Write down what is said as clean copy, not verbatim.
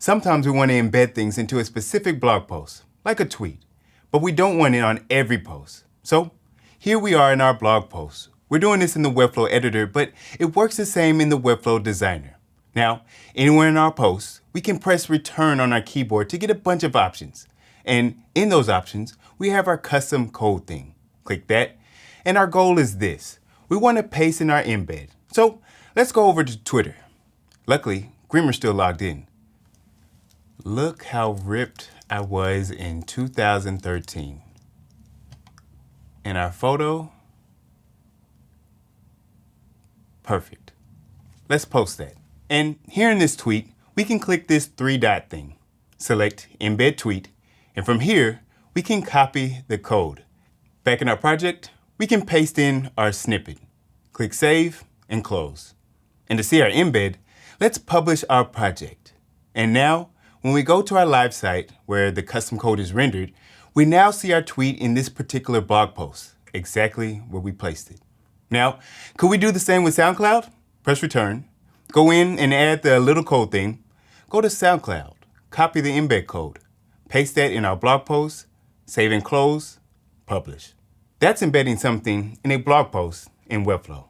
Sometimes we want to embed things into a specific blog post, like a tweet, but we don't want it on every post. So here we are in our blog post. We're doing this in the Webflow editor, but it works the same in the Webflow designer. Now, anywhere in our post, we can press return on our keyboard to get a bunch of options. And in those options, we have our custom code thing. Click that. And our goal is this. We want to paste in our embed. So let's go over to Twitter. Luckily, Grimmer's still logged in. Look how ripped I was in 2013. And our photo, perfect. Let's post that. And here in this tweet, we can click this 3-dot thing, select embed tweet, and from here, we can copy the code. Back in our project, we can paste in our snippet. Click save and close. And to see our embed, let's publish our project. And now, when we go to our live site where the custom code is rendered, we now see our tweet in this particular blog post, exactly where we placed it. Now, could we do the same with SoundCloud? Press return, go in and add the little code thing, go to SoundCloud, copy the embed code, paste that in our blog post, save and close, publish. That's embedding something in a blog post in Webflow.